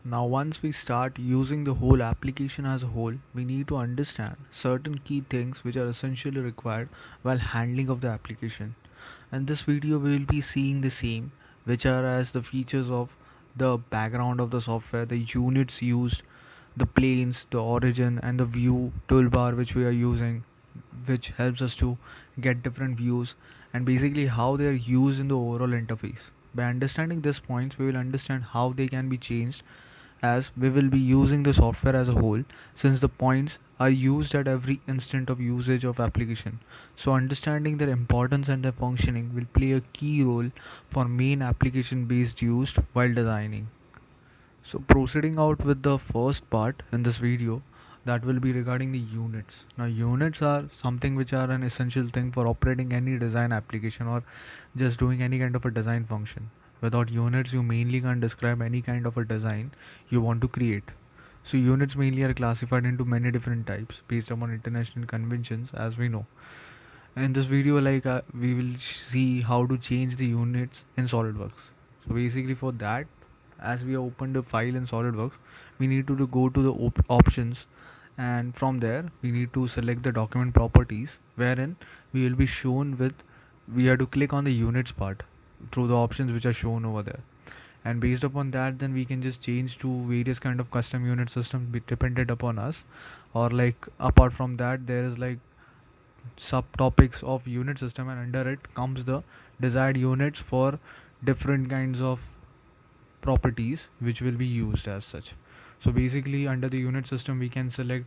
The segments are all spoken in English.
Now, once we start using the whole application as a whole, we need to understand certain key things which are essentially required while handling of the application. In this video, we will be seeing the same, which are as the features of the background of the software, the units used, the planes, the origin, and the view toolbar which we are using, which helps us to get different views, and basically how they are used in the overall interface. By understanding these points, we will understand how they can be changed, as we will be using the software as a whole, since the points are used at every instant of usage of application. So understanding their importance and their functioning will play a key role for main application based used while designing. So proceeding out with the first part in this video, that will be regarding the units. Now units are something which are an essential thing for operating any design application or just doing any kind of a design function. Without units you mainly can't describe any kind of a design you want to create. So units mainly are classified into many different types based upon international conventions, as we know. In this video, we will see how to change the units in SolidWorks. So basically for that, as we open the file in SolidWorks, we need to go to the options, and from there we need to select the document properties, wherein we will be shown with, we have to click on the units part through the options which are shown over there. And based upon that, then we can just change to various kind of custom unit system dependent upon us. Or like apart from that, there is like subtopics of unit system, and under it comes the desired units for different kinds of properties which will be used as such. So basically under the unit system we can select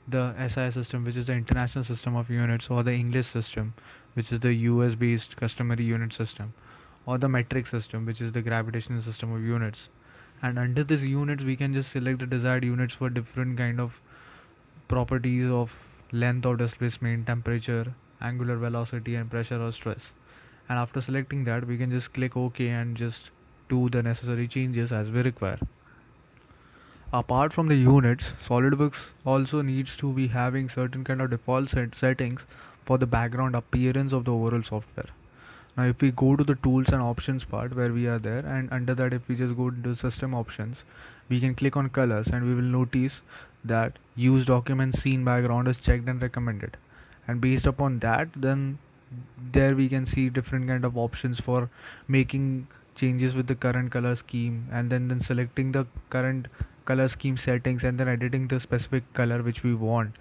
the SI system, which is the international system of units, or the English system, which is the US based customary unit system, or the metric system, which is the gravitational system of units. And under this units we can just select the desired units for different kind of properties of length of displacement, temperature, angular velocity, and pressure or stress. And after selecting that, we can just click OK and just do the necessary changes as we require. Apart from the units, SolidWorks also needs to be having certain kind of default settings for the background appearance of the overall software. Now if we go to the tools and options part where we are there, and under that if we just go to system options, we can click on colors, and we will notice that use document scene background is checked and recommended. And based upon that, then there we can see different kind of options for making changes with the current color scheme, and then selecting the current color scheme settings, and then editing the specific color which we want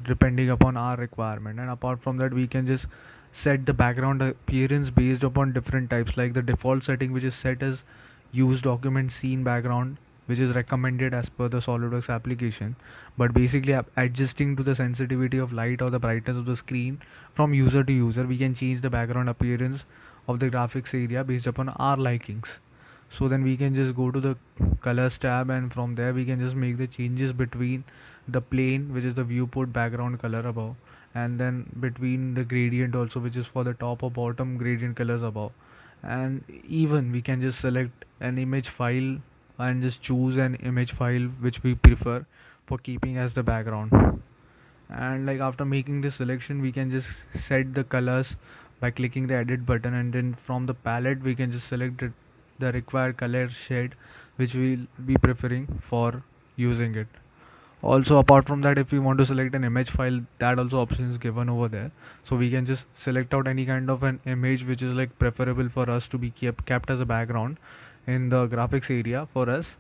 depending upon our requirement. And apart from that, we can just set the background appearance based upon different types, like the default setting which is set as use document scene background, which is recommended as per the SolidWorks application. But basically adjusting to the sensitivity of light or the brightness of the screen from user to user, we can change the background appearance of the graphics area based upon our likings. So then we can just go to the colors tab, and from there we can just make the changes between the plane, which is the viewport background color above, and then between the gradient also, which is for the top or bottom gradient colors above. And even we can just select an image file and just choose an image file which we prefer for keeping as the background. And like after making this selection, we can just set the colors by clicking the edit button, and then from the palette we can just select the required color shade which we'll be preferring for using it. Also apart from that, if we want to select an image file, that also option is given over there. So we can just select out any kind of an image which is like preferable for us to be kept as a background in the graphics area for us,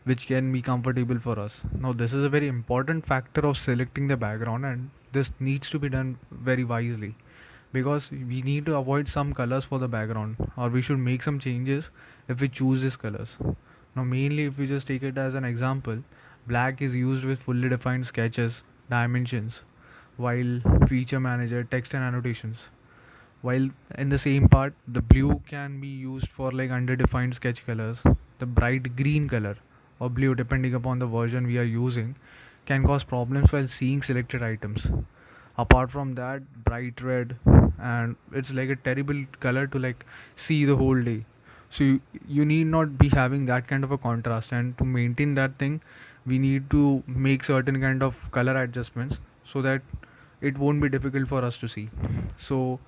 which can be comfortable for us. Now this is a very important factor of selecting the background, and this needs to be done very wisely, because we need to avoid some colors for the background, or we should make some changes if we choose these colors. Now mainly if we just take it as an example, black is used with fully defined sketches, dimensions, while feature manager, text and annotations. While in the same part, the blue can be used for like underdefined sketch colors. The bright green color or blue, depending upon the version we are using, can cause problems while seeing selected items. Apart from that, bright red, and it's like a terrible color to like see the whole day. So you need not be having that kind of a contrast, and to maintain that thing, we need to make certain kind of color adjustments so that it won't be difficult for us to see. So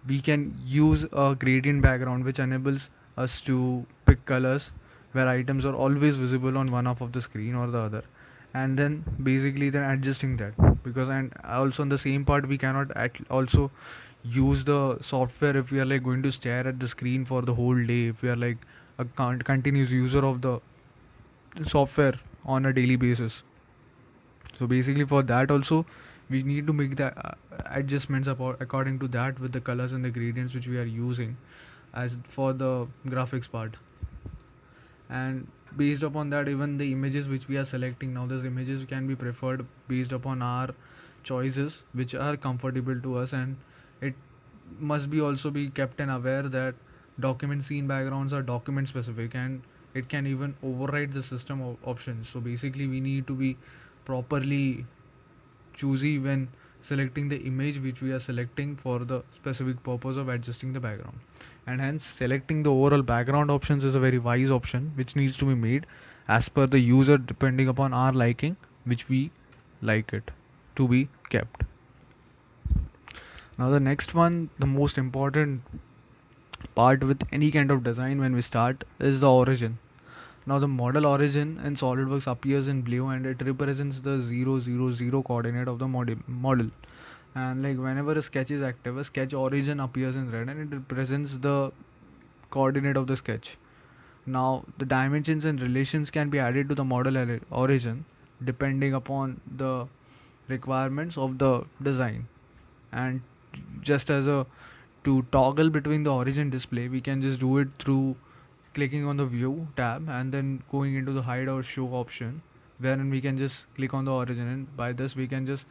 we can use a gradient background which enables us to pick colors where items are always visible on one half of the screen or the other, and then basically then adjusting that. Because and also on the same part we cannot also use the software if we are like going to stare at the screen for the whole day, if we are like a continuous user of the software on a daily basis. So basically for that also we need to make the adjustments about according to that with the colors and the gradients which we are using as for the graphics part. And based upon that, even the images which we are selecting now, those images can be preferred based upon our choices which are comfortable to us. And it must be also be kept and aware that document scene backgrounds are document specific, and it can even override the system options. So basically we need to be properly choosy when selecting the image which we are selecting for the specific purpose of adjusting the background. And hence selecting the overall background options is a very wise option which needs to be made as per the user depending upon our liking, which we like it to be kept. Now the next one, the most important part with any kind of design when we start, is the origin. Now the model origin in SolidWorks appears in blue and it represents the 0, 0, 0 coordinate of the model. And like whenever a sketch is active, a sketch origin appears in red and it represents the coordinate of the sketch. Now the dimensions and relations can be added to the model origin depending upon the requirements of the design. And just as a to toggle between the origin display, we can just do it through clicking on the view tab and then going into the hide or show option, wherein we can just click on the origin, and by this we can just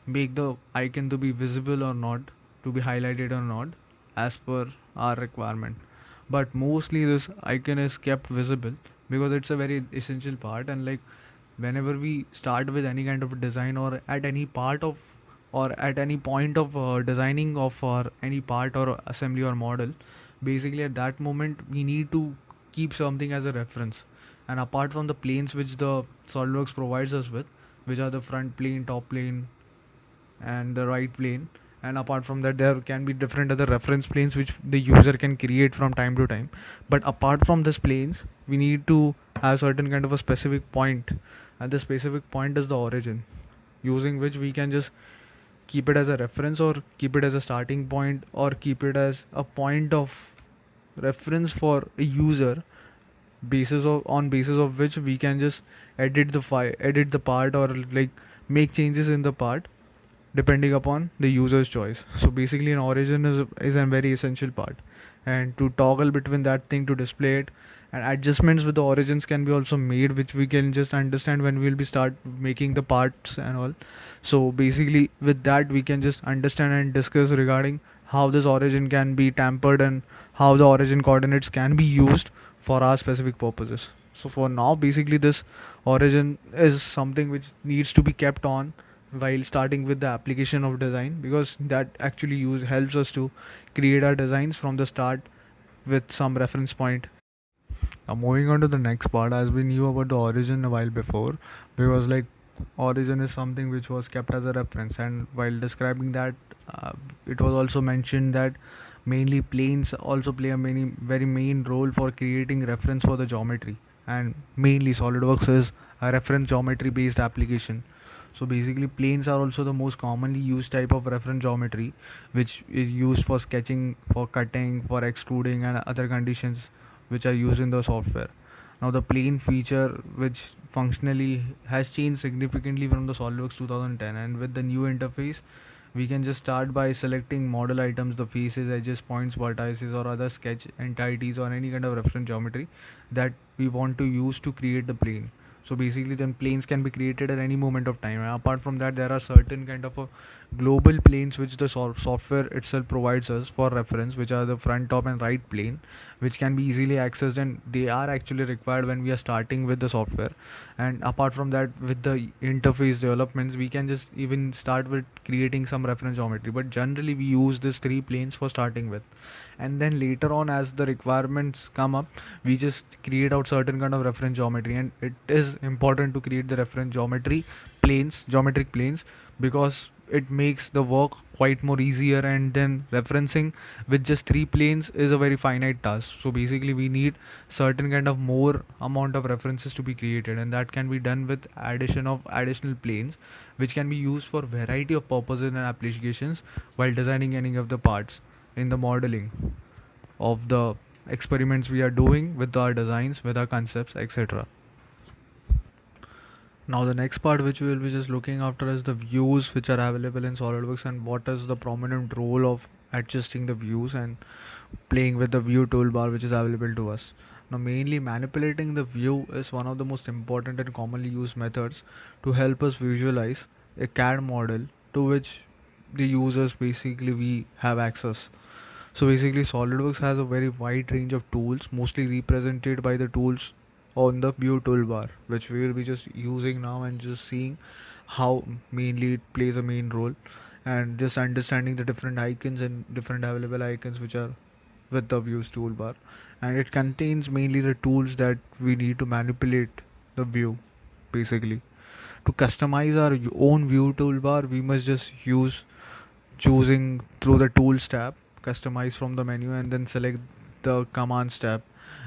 make the icon to be visible or not, to be highlighted or not, as per our requirement. But mostly this icon is kept visible because it's a very essential part. And like whenever we start with any kind of a design, or at any part of, or at any point of designing of any part or assembly or model, basically at that moment we need to keep something as a reference. And apart from the planes which the SolidWorks provides us with, which are the front plane, top plane, and the right plane, and apart from that there can be different other reference planes which the user can create from time to time. But apart from these planes, we need to have certain kind of a specific point, and the specific point is the origin, using which we can just keep it as a reference, or keep it as a starting point, or keep it as a point of reference for a user, basis of on basis of which we can just edit the file, edit the part, or like make changes in the part depending upon the user's choice. So basically an origin is a very essential part, and to toggle between that thing to display it, and adjustments with the origins can be also made, which we can just understand when we'll be start making the parts and all. So basically with that we can just understand and discuss regarding how this origin can be tampered and how the origin coordinates can be used for our specific purposes. So for now basically this origin is something which needs to be kept on while starting with the application of design, because that actually use helps us to create our designs from the start with some reference point. Now moving on to the next part, as we knew about the origin a while before, because like origin is something which was kept as a reference, and while describing that, it was also mentioned that mainly planes also play a very main role for creating reference for the geometry, and mainly SolidWorks is a reference geometry based application. So basically planes are also the most commonly used type of reference geometry, which is used for sketching, for cutting, for extruding, and other conditions which are used in the software. Now the plane feature, which functionally has changed significantly from the SolidWorks 2010, and with the new interface we can just start by selecting model items, the faces, edges, points, vertices, or other sketch entities, or any kind of reference geometry that we want to use to create the plane. So basically then planes can be created at any moment of time, and apart from that there are certain kind of global planes which the software itself provides us for reference, which are the front, top, and right plane, which can be easily accessed, and they are actually required when we are starting with the software. And apart from that, with the interface developments, we can just even start with creating some reference geometry, but generally we use these three planes for starting with. And then later on, as the requirements come up, we just create out certain kind of reference geometry. And it is important to create the reference geometry planes, geometric planes, because it makes the work quite more easier, and then referencing with just three planes is a very finite task. So basically we need certain kind of more amount of references to be created, and that can be done with addition of additional planes, which can be used for variety of purposes and applications while designing any of the parts in the modeling of the experiments we are doing with our designs, with our concepts, etc. Now the next part which we will be just looking after is the views which are available in SolidWorks, and what is the prominent role of adjusting the views and playing with the view toolbar which is available to us. Now mainly manipulating the view is one of the most important and commonly used methods to help us visualize a CAD model to which the users basically we have access. So basically SolidWorks has a very wide range of tools, mostly represented by the tools on the view toolbar, which we will be just using now and just seeing how mainly it plays a main role, and just understanding the different icons and different available icons which are with the views toolbar. And it contains mainly the tools that we need to manipulate the view basically. To customize our own view toolbar, we must just use choosing through the tools tab, customize from the menu, and then select the commands tab.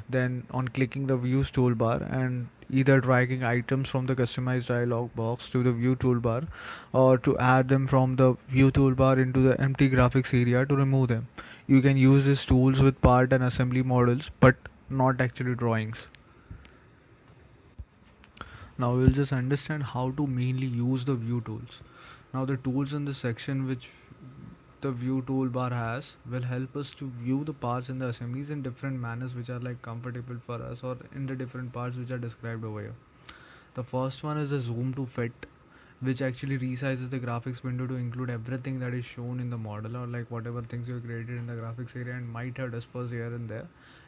Then on clicking the views toolbar and either dragging items from the customized dialog box to the view toolbar, or to add them from the view toolbar into the empty graphics area to remove them. You can use these tools with part and assembly models, but not actually drawings. Now we'll just understand how to mainly use the view tools. Now the tools in the section which the view toolbar has will help us to view the parts in the assemblies in different manners which are like comfortable for us, or in the different parts which are described over here. The first one is the zoom to fit, which actually resizes the graphics window to include everything that is shown in the model, or like whatever things you created in the graphics area and might have dispersed here and there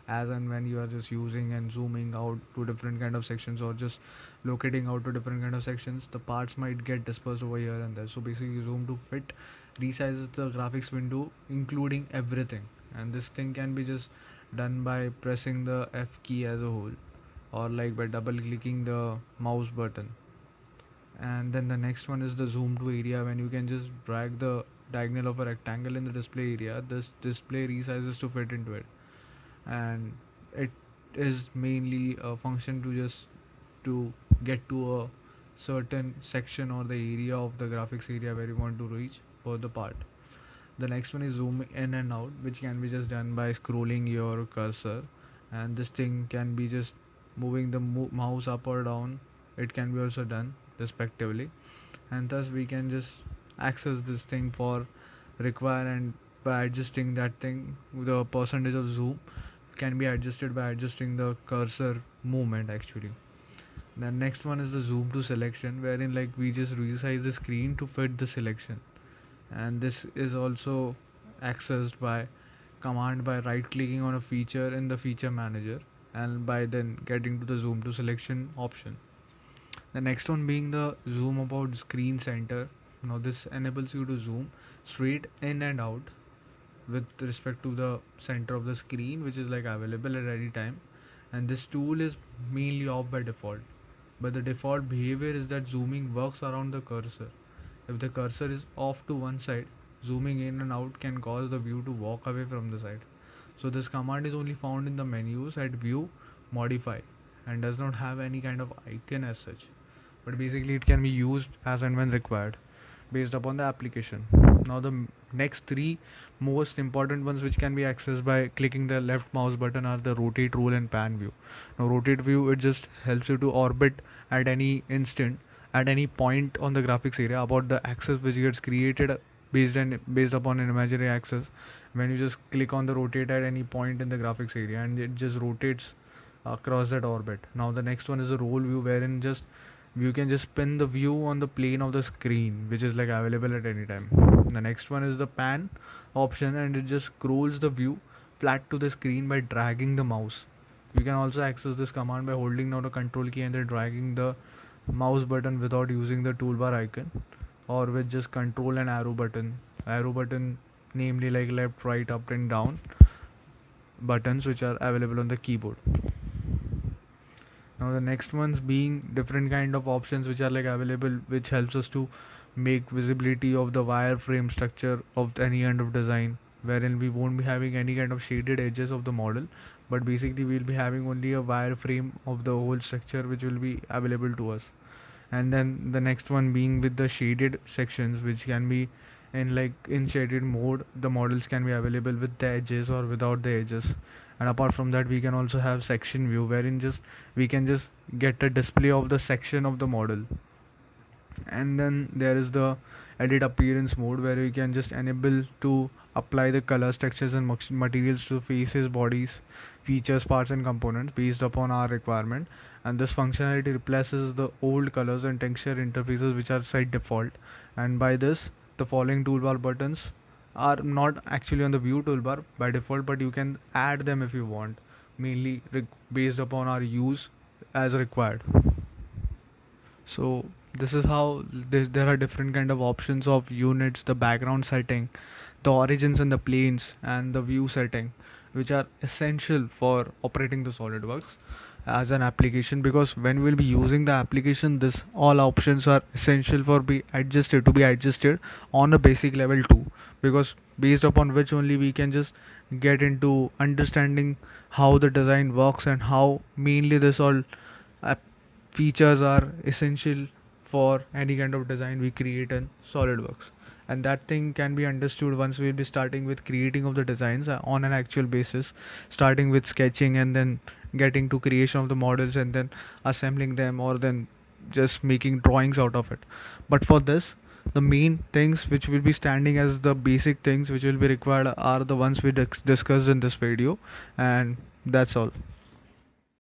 as and when you are just using and zooming out to different kind of sections, or just locating out to different kind of sections, the parts might get dispersed over here and there. So basically zoom to fit resizes the graphics window including everything, and this thing can be just done by pressing the F key as a whole, or like by double clicking the mouse button. And then the next one is the zoom to area, when you can just drag the diagonal of a rectangle in the display area, this display resizes to fit into it. And it is mainly a function to just to get to a certain section or the area of the graphics area where you want to reach for the part. The next one is zoom in and out, which can be just done by scrolling your cursor, and this thing can be just moving the mouse up or down. It can be also done respectively, and thus we can just access this thing for require, and by adjusting that thing, the percentage of zoom can be adjusted by adjusting the cursor movement actually. The next one is the zoom to selection, wherein like we just resize the screen to fit the selection, and this is also accessed by command by right clicking on a feature in the feature manager, and by then getting to the zoom to selection option. The next one being the zoom about screen center. Now this enables you to zoom straight in and out with respect to the center of the screen, which is like available at any time, and this tool is mainly off by default, but the default behavior is that zooming works around the cursor. If the cursor is off to one side, zooming in and out can cause the view to walk away from the side. So this command is only found in the menus at view modify, and does not have any kind of icon as such, but basically it can be used as and when required based upon the application. Now the next three most important ones which can be accessed by clicking the left mouse button are the rotate, roll and pan view. Now rotate view, it just helps you to orbit at any instant, at any point on the graphics area about the axis which gets created based upon an imaginary axis, when you just click on the rotate at any point in the graphics area, and it just rotates across that orbit. Now the next one is a roll view, wherein just you can just spin the view on the plane of the screen, which is like available at any time. The next one is the pan option, and it just scrolls the view flat to the screen by dragging the mouse. You can also access this command by holding down the control key and then dragging the mouse button without using the toolbar icon, or with just control and arrow button namely like left, right, up and down buttons which are available on the keyboard. Now the next ones being different kind of options which are like available, which helps us to make visibility of the wireframe structure of any end of design, wherein we won't be having any kind of shaded edges of the model, but basically we'll be having only a wireframe of the whole structure which will be available to us. And then the next one being with the shaded sections, which can be in shaded mode, the models can be available with the edges or without the edges. And apart from that, we can also have section view, wherein just we can just get a display of the section of the model. And then there is the edit appearance mode, where we can just enable to apply the colors, textures and materials to faces, bodies, features, parts and components based upon our requirement. And this functionality replaces the old colors and texture interfaces which are set default. And by this, the following toolbar buttons are not actually on the view toolbar by default, but you can add them if you want, mainly based upon our use as required. So this is how there are different kind of options of units, the background setting, the origins and the planes, and the view setting, which are essential for operating the SolidWorks as an application. Because when we'll be using the application, this all options are essential for be adjusted on a basic level too, because based upon which only we can just get into understanding how the design works and how mainly this all app features are essential for any kind of design we create in SolidWorks. And that thing can be understood once we'll be starting with creating of the designs on an actual basis, starting with sketching and then getting to creation of the models and then assembling them, or then just making drawings out of it. But for this, the main things which will be standing as the basic things which will be required are the ones we discussed in this video. And that's all.